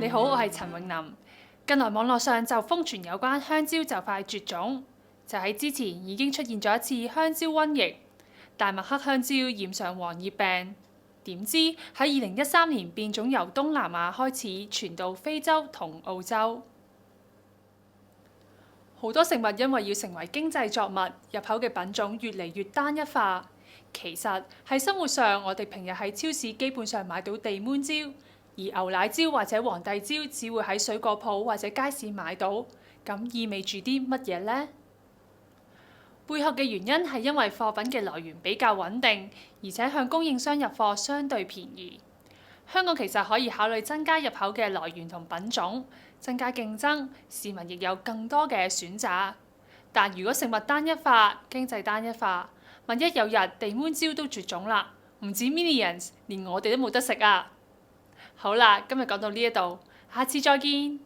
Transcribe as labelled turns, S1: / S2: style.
S1: 你好，我係陳永琳。近來網絡上就瘋傳有關香蕉就快絕種，就喺之前已經出現咗一次香蕉瘟疫，大麥克香蕉染上黃葉病。點知喺2013年變種由東南亞開始傳到非洲同澳洲，好多食物因為要成為經濟作物，入口嘅品種越嚟越單一化。其實喺生活上，我哋平日喺超市基本上買到地捫蕉，而牛奶蕉或者皇帝蕉只會喺水果鋪或者街市買到。咁意味住啲乜嘢呢？背後嘅原因係因為貨品嘅來源比較穩定，而且向供應商入貨相對便宜。香港其實可以考慮增加入口嘅來源同品種，增加競爭，市民亦有更多嘅選擇。但如果食物單一化、經濟單一化，萬一有日地捫蕉都絕種啦，唔止 Millions， 連我哋都冇得食啊！好啦，今日講到呢一度，下次再見。